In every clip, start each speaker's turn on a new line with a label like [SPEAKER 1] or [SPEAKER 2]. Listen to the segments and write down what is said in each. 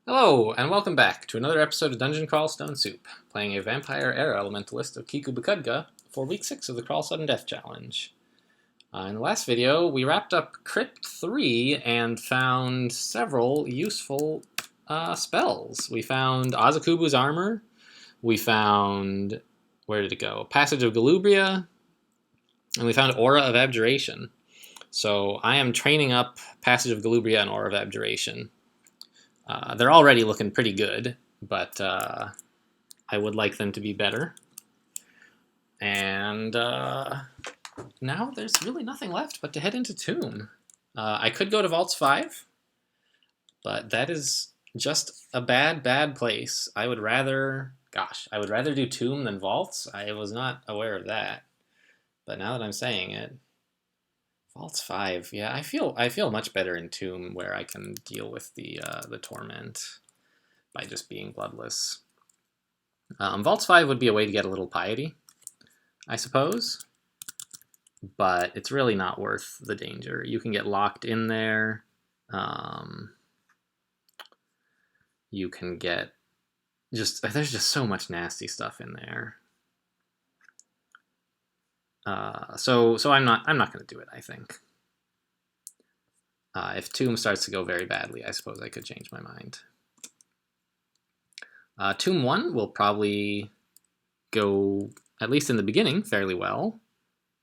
[SPEAKER 1] Hello, and welcome back to another episode of Dungeon Crawl Stone Soup, playing a Vampire Era Elementalist of Kiku Bakudga for Week 6 of the Crawl Sudden Death Challenge. In the last video, we wrapped up Crypt 3 and found several useful spells. We found Azakubu's Armor, we found, where did it go? Passage of Galubria, and we found Aura of Abjuration. So I am training up Passage of Galubria and Aura of Abjuration. They're already looking pretty good, but I would like them to be better. And now there's really nothing left but to head into Tomb. I could go to Vaults 5, but that is just a bad place. I would rather do Tomb than Vaults. I was not aware of that, but now that I'm saying it, Vaults 5, yeah, I feel much better in Tomb, where I can deal with the torment by just being bloodless. Vaults 5 would be a way to get a little piety, I suppose, but it's really not worth the danger. You can get locked in there. You can get there's just so much nasty stuff in there. So I'm not going to do it, I think. If Tomb starts to go very badly, I suppose I could change my mind. Tomb 1 will probably go, at least in the beginning, fairly well,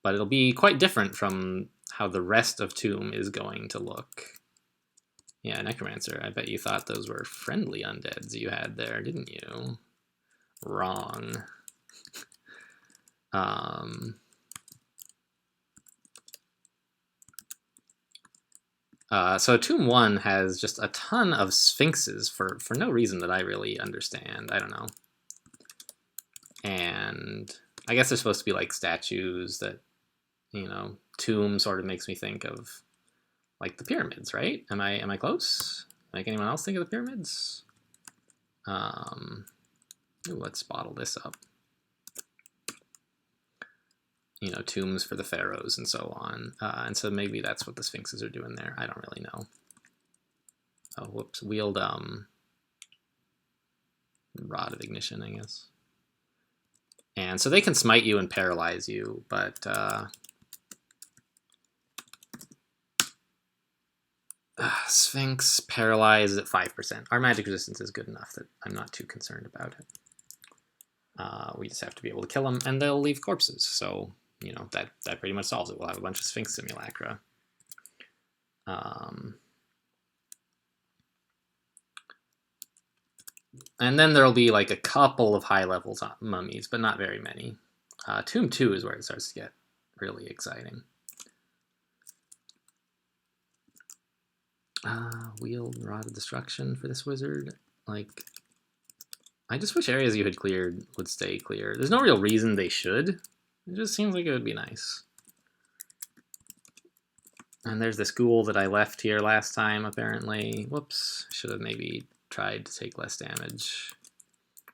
[SPEAKER 1] but it'll be quite different from how the rest of Tomb is going to look. Yeah, Necromancer, I bet you thought those were friendly undeads you had there, didn't you? Wrong. So Tomb 1 has just a ton of sphinxes for no reason that I really understand. I don't know. And I guess they're supposed to be like statues that, Tomb sort of makes me think of like the pyramids, right? Am I close? Make anyone else think of the pyramids? Let's bottle this up. Tombs for the pharaohs and so on. And so maybe that's what the sphinxes are doing there. I don't really know. Oh, whoops. Wield Rod of Ignition, I guess. And so they can smite you and paralyze you, but Sphinx paralyzed at 5%. Our magic resistance is good enough that I'm not too concerned about it. We just have to be able to kill them, and they'll leave corpses, so that pretty much solves it. We'll have a bunch of Sphinx simulacra. And then there'll be like a couple of high-level mummies, but not very many. Tomb 2 is where it starts to get really exciting. Wield Rod of Destruction for this wizard. I just wish areas you had cleared would stay clear. There's no real reason they should. It just seems like it would be nice. And there's this ghoul that I left here last time, apparently. Whoops. Should have maybe tried to take less damage.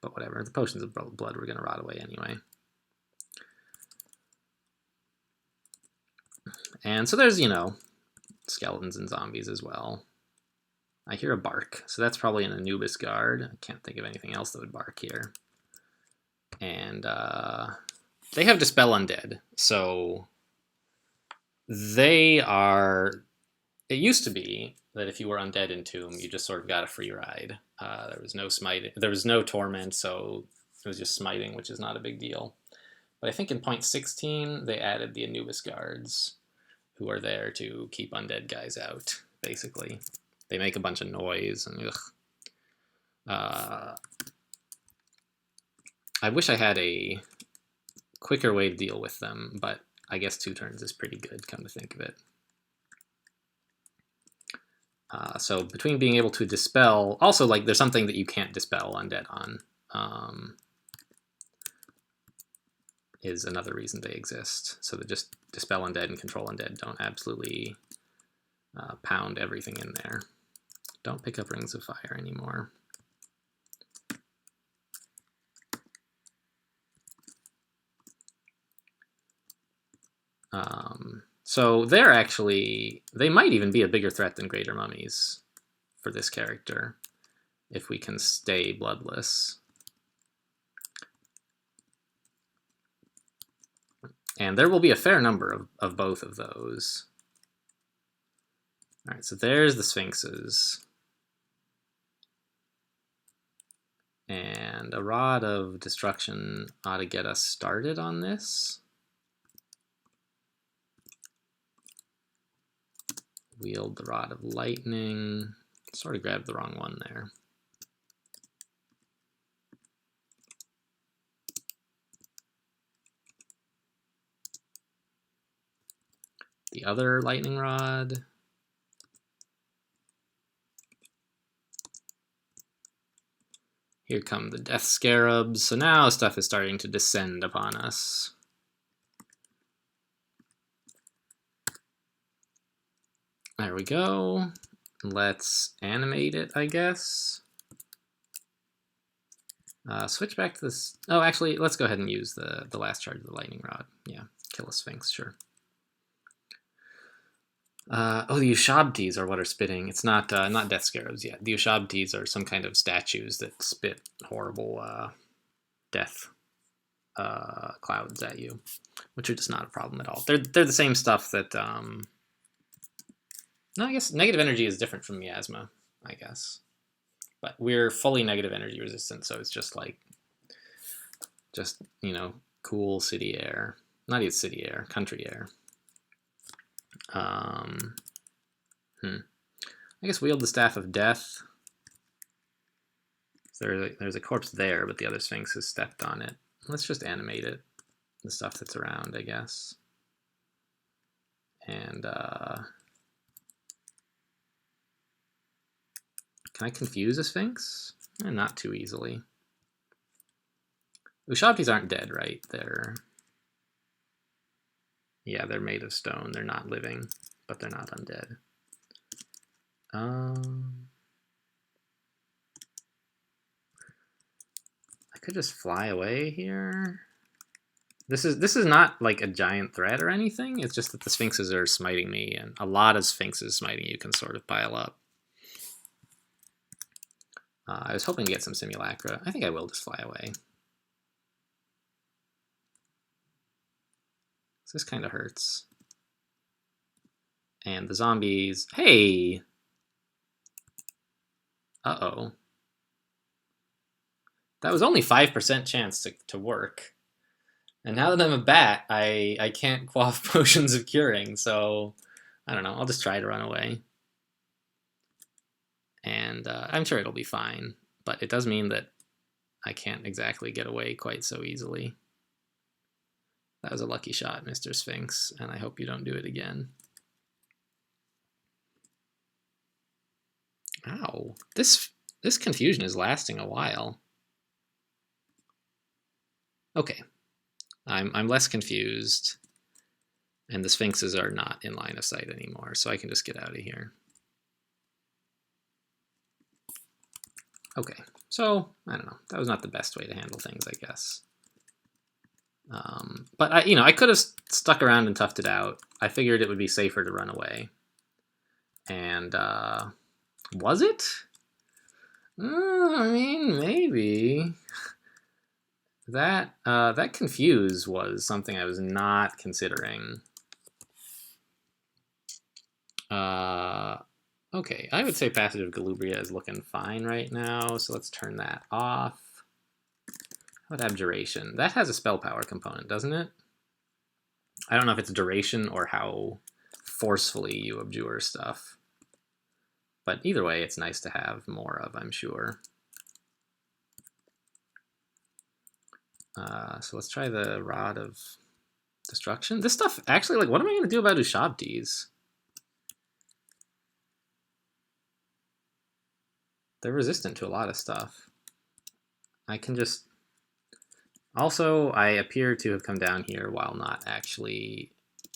[SPEAKER 1] But whatever. The potions of blood were going to rot away anyway. And so there's, skeletons and zombies as well. I hear a bark. So that's probably an Anubis guard. I can't think of anything else that would bark here. And, they have Dispel Undead, so they are... It used to be that if you were undead in Tomb, you just sort of got a free ride. There was no smiting, there was no torment, so it was just smiting, which is not a big deal. But I think in 0.16, they added the Anubis guards, who are there to keep undead guys out, basically. They make a bunch of noise, and ugh. I wish I had a quicker way to deal with them, but I guess 2 turns is pretty good, come to think of it. So between being able to dispel, also there's something that you can't dispel undead on, is another reason they exist. So that just dispel undead and control undead don't absolutely pound everything in there. Don't pick up Rings of Fire anymore. So they might even be a bigger threat than Greater Mummies for this character. if we can stay bloodless. And there will be a fair number of both of those. All right, so there's the Sphinxes. And a Rod of Destruction ought to get us started on this. Wield the Rod of Lightning. Sort of grabbed the wrong one there. The other Lightning Rod. Here come the Death Scarabs. So now stuff is starting to descend upon us. There we go. Let's animate it, I guess. Switch back to this. Oh, actually, let's go ahead and use the last charge of the Lightning Rod. Yeah, kill a Sphinx, sure. Oh, the Ushabtis are what are spitting. It's not Death Scarabs yet. The Ushabtis are some kind of statues that spit horrible death clouds at you, which are just not a problem at all. They're the same stuff that. No, I guess negative energy is different from miasma, I guess. But we're fully negative energy resistant, so it's just like, you know, cool city air. Not even city air, country air. I guess wield the Staff of Death. There's a corpse there, but the other Sphinx has stepped on it. Let's just animate it, the stuff that's around, I guess. And can I confuse a Sphinx? Not too easily. Ushabtis aren't dead, right? Yeah, they're made of stone. They're not living, but they're not undead. I could just fly away here. This is not like a giant threat or anything. It's just that the Sphinxes are smiting me, and a lot of Sphinxes smiting you can sort of pile up. I was hoping to get some Simulacra. I think I will just fly away. This kind of hurts. And the zombies. Hey! Uh-oh. That was only 5% chance to work. And now that I'm a bat, I can't quaff potions of curing, so I don't know. I'll just try to run away. And I'm sure it'll be fine. But it does mean that I can't exactly get away quite so easily. That was a lucky shot, Mr. Sphinx, and I hope you don't do it again. Ow. This confusion is lasting a while. Okay. I'm less confused, and the Sphinxes are not in line of sight anymore, so I can just get out of here. Okay, so, I don't know. That was not the best way to handle things, I guess. But I could have stuck around and toughed it out. I figured it would be safer to run away. And was it? I mean, maybe. That confuse was something I was not considering. Okay, I would say Passage of Galubria is looking fine right now, so let's turn that off. What Abjuration? That has a spell power component, doesn't it? I don't know if it's duration or how forcefully you abjure stuff. But either way, it's nice to have more of, I'm sure. So let's try the Rod of Destruction. This stuff, actually, like, what am I going to do about Ushabtis? They're resistant to a lot of stuff. I can just... Also, I appear to have come down here while not actually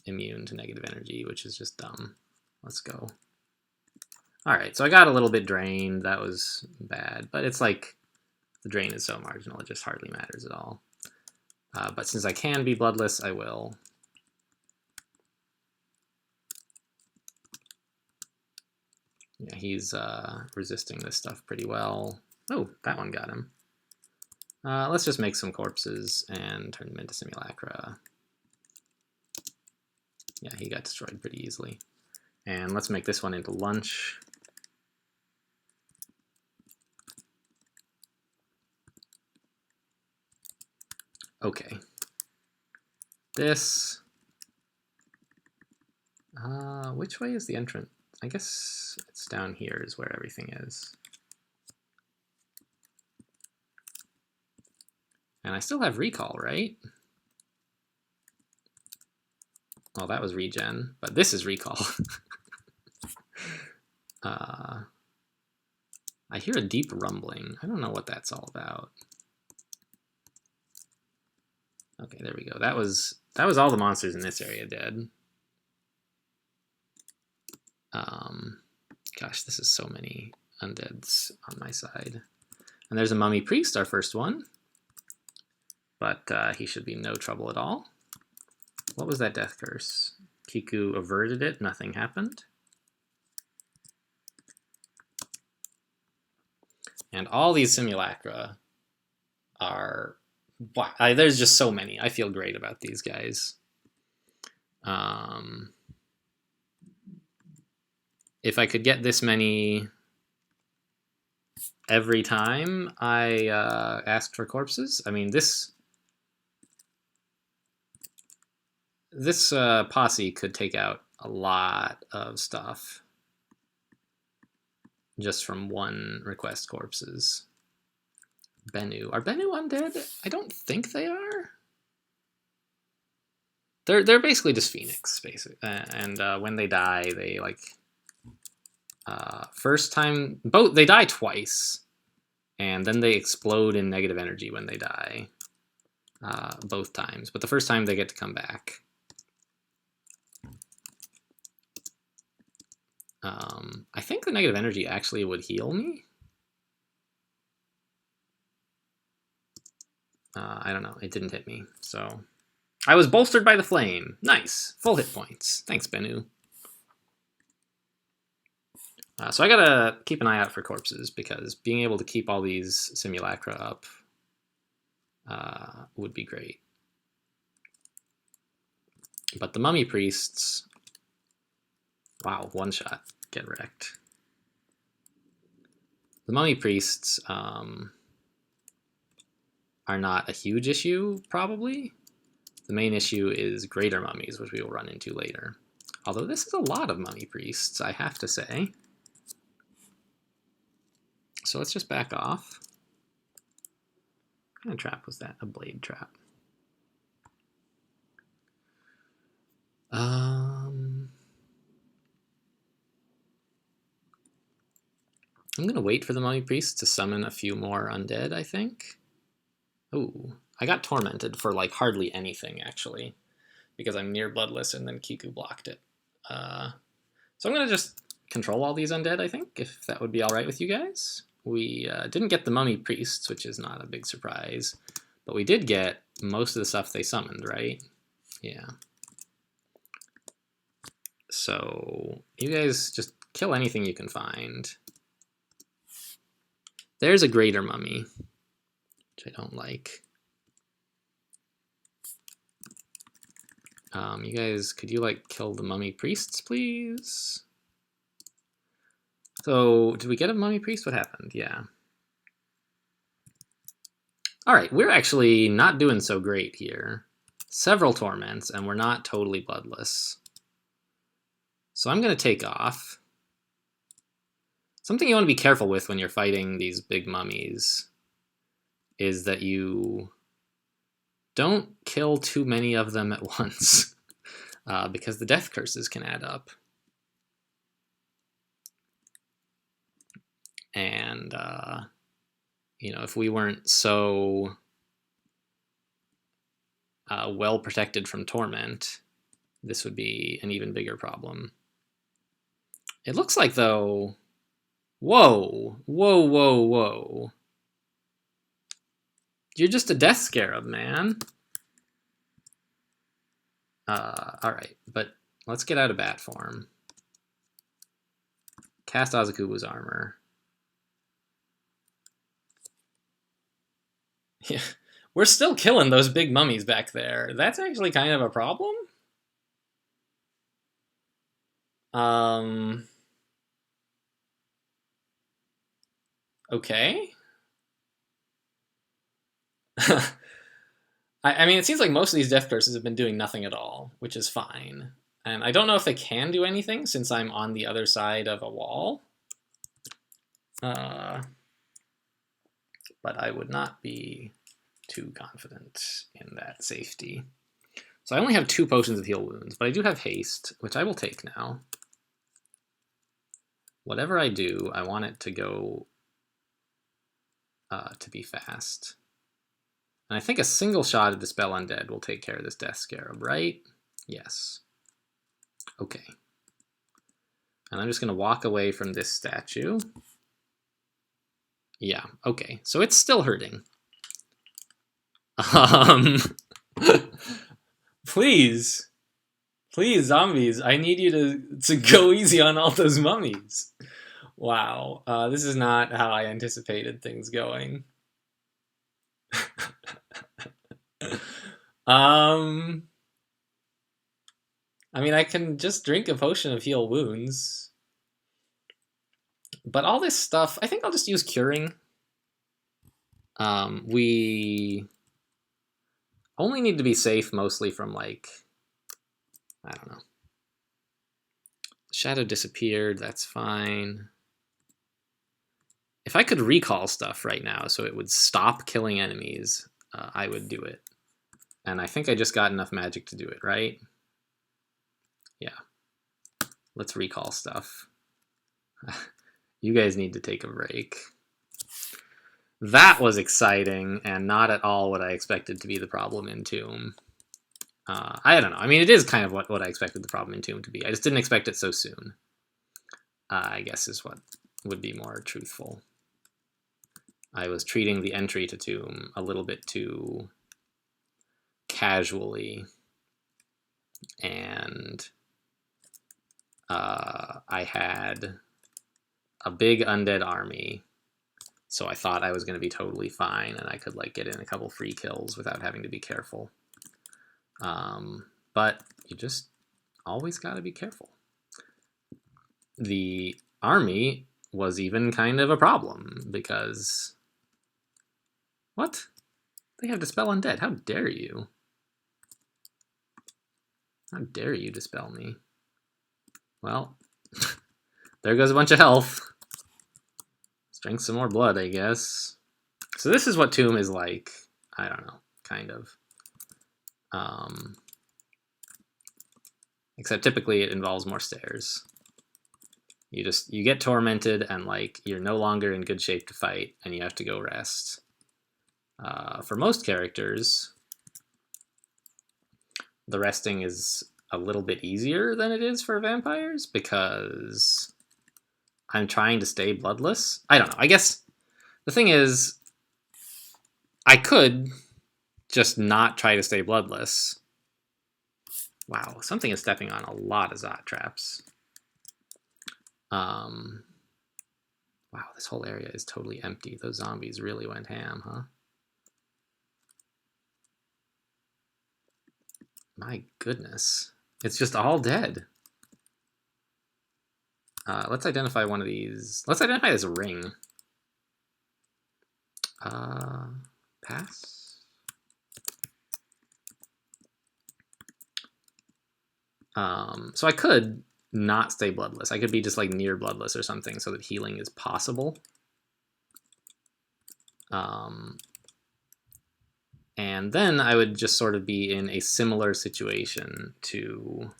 [SPEAKER 1] immune to negative energy, which is just dumb. Let's go. Alright, so I got a little bit drained. That was bad. But it's like, the drain is so marginal, it just hardly matters at all. But since I can be bloodless, I will. Yeah, he's resisting this stuff pretty well. Oh, that one got him. Let's just make some corpses and turn them into simulacra. Yeah, he got destroyed pretty easily. And let's make this one into lunch. Okay. This. Which way is the entrance? I guess it's down here is where everything is. And I still have recall, right? Well, that was regen, but this is recall. I hear a deep rumbling. I don't know what that's all about. Okay, there we go. That was all the monsters in this area dead. Gosh, this is so many undeads on my side. And there's a mummy priest, our first one. But he should be no trouble at all. What was that death curse? Kiku averted it, nothing happened. And all these simulacra are... there's just so many. I feel great about these guys. If I could get this many every time I asked for corpses, I mean, this posse could take out a lot of stuff just from one request corpses. Bennu. Are Bennu undead? I don't think they are. They're basically just Phoenix, basically. And when they die, they like... first time... they die twice. And then they explode in negative energy when they die. Both times. But the first time they get to come back. I think the negative energy actually would heal me. I don't know. It didn't hit me. So I was bolstered by the flame. Nice. Full hit points. Thanks, Bennu. So I gotta keep an eye out for corpses, because being able to keep all these simulacra up would be great. But the mummy priests... Wow, one shot. Get wrecked. The mummy priests are not a huge issue, probably. The main issue is greater mummies, which we will run into later. Although this is a lot of mummy priests, I have to say. So let's just back off. What kind of trap was that? A blade trap. I'm going to wait for the mummy priest to summon a few more undead, I think. Ooh, I got tormented for like hardly anything, actually, because I'm near bloodless and then Kiku blocked it. So I'm going to just control all these undead, I think, if that would be all right with you guys. We didn't get the mummy priests, which is not a big surprise, but we did get most of the stuff they summoned, right? Yeah. So you guys just kill anything you can find. There's a greater mummy, which I don't like. You guys, could you like kill the mummy priests, please? So, did we get a mummy priest? What happened? Yeah. All right, we're actually not doing so great here. Several torments, and we're not totally bloodless. So I'm going to take off. Something you want to be careful with when you're fighting these big mummies is that you don't kill too many of them at once, because the death curses can add up. And, you know, if we weren't so well protected from torment, this would be an even bigger problem. It looks like, though... Whoa, whoa, whoa, whoa. You're just a death scarab, man. Alright, but let's get out of bat form. Cast Azukubu's armor. Yeah, we're still killing those big mummies back there. That's actually kind of a problem. Okay. I mean, it seems like most of these death curses have been doing nothing at all, which is fine. And I don't know if they can do anything since I'm on the other side of a wall. But I would not be too confident in that safety. So I only have 2 potions of heal wounds, but I do have haste, which I will take now. Whatever I do, I want it to go to be fast. And I think a single shot at Dispel Undead will take care of this Death Scarab, right? Yes. Okay. And I'm just going to walk away from this statue. Yeah, okay. So it's still hurting. Please. Please, zombies, I need you to go easy on all those mummies. Wow, this is not how I anticipated things going. I mean, I can just drink a potion of heal wounds. But all this stuff, I think I'll just use curing. We only need to be safe mostly from, like, I don't know. Shadow disappeared, that's fine. If I could recall stuff right now so it would stop killing enemies, I would do it. And I think I just got enough magic to do it, right? Yeah. Let's recall stuff. You guys need to take a break. That was exciting and not at all what I expected to be the problem in Tomb. I don't know. I mean, it is kind of what I expected the problem in Tomb to be. I just didn't expect it so soon. I guess is what would be more truthful. I was treating the entry to Tomb a little bit too casually. And I had a big undead army. So I thought I was going to be totally fine and I could like get in a couple free kills without having to be careful. But you just always got to be careful. The army was even kind of a problem because... What? They have Dispel Undead. How dare you? How dare you dispel me? Well, there goes a bunch of health. Let's drink some more blood, I guess. So this is what Tomb is like. I don't know, kind of. Except typically it involves more stairs. You get tormented and like you're no longer in good shape to fight and you have to go rest. For most characters, the resting is a little bit easier than it is for vampires because I'm trying to stay bloodless. I don't know. I guess the thing is, I could just not try to stay bloodless. Wow, something is stepping on a lot of Zot traps. Wow, this whole area is totally empty. Those zombies really went ham, huh? My goodness. It's just all dead. Let's identify one of these. Let's identify this ring. Pass? So I could not stay bloodless. I could be just like near bloodless or something so that healing is possible. And then I would just sort of be in a similar situation to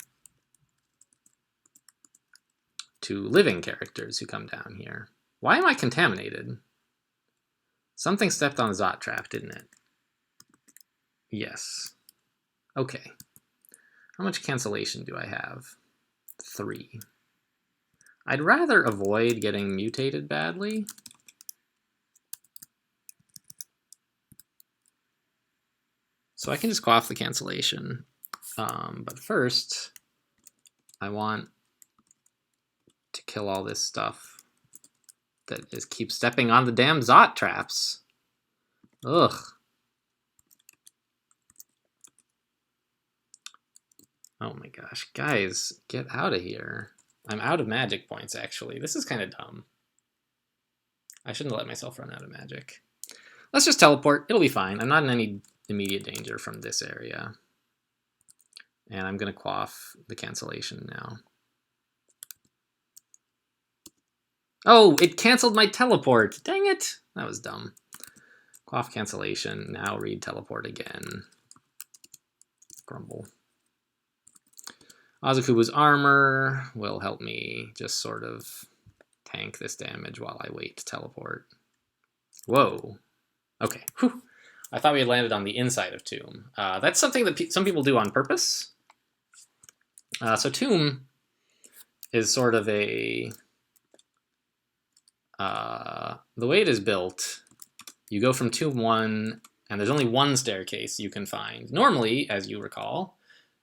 [SPEAKER 1] living characters who come down here. Why am I contaminated? Something stepped on a Zot trap, didn't it? Yes. Okay. How much cancellation do I have? 3. I'd rather avoid getting mutated badly. So I can just quaff the cancellation. But first, I want to to kill all this stuff that just keeps stepping on the damn Zot traps. Ugh. Oh my gosh, guys, get out of here. I'm out of magic points, actually. This is kind of dumb. I shouldn't let myself run out of magic. Let's just teleport. It'll be fine. I'm not in any immediate danger from this area. And I'm going to quaff the cancellation now. Oh, it canceled my teleport. Dang it. That was dumb. Quaff cancellation. Now read teleport again. Grumble. Azukubu's armor will help me just sort of tank this damage while I wait to teleport. Whoa. Okay. Whew. I thought we had landed on the inside of Tomb. That's something that some people do on purpose. So Tomb is sort of a... the way it is built, you go from Tomb 1, and there's only one staircase you can find. Normally, as you recall,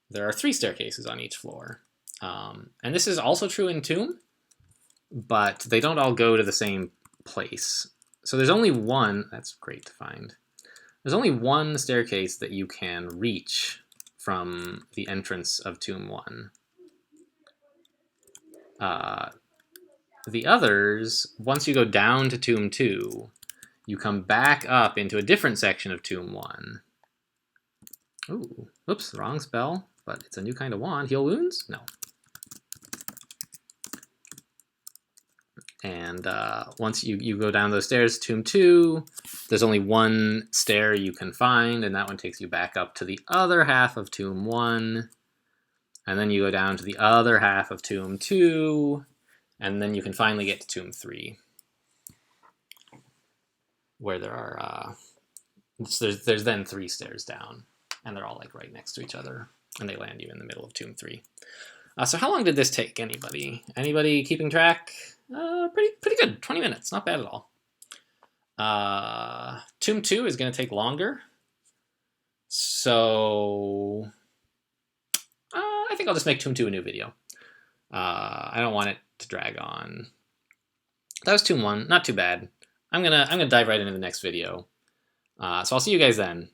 [SPEAKER 1] there are 3 staircases on each floor. And this is also true in Tomb, but they don't all go to the same place. So there's only one, that's great to find. There's only one staircase that you can reach from the entrance of Tomb 1. The others, once you go down to Tomb 2, you come back up into a different section of Tomb 1. Ooh, oops, wrong spell, but it's a new kind of wand. Heal wounds? No. And once you go down those stairs to Tomb 2, there's only one stair you can find, and that one takes you back up to the other half of Tomb 1. And then you go down to the other half of Tomb 2, and then you can finally get to Tomb 3, where there are, there's then 3 stairs down, and they're all like right next to each other, and they land you in the middle of Tomb 3. So how long did this take, anybody? Anybody keeping track? Pretty good, 20 minutes, not bad at all. Tomb 2 is going to take longer, so I think I'll just make Tomb 2 a new video. I don't want it to drag on. That was Tomb 1, not too bad. I'm gonna dive right into the next video. So I'll see you guys then.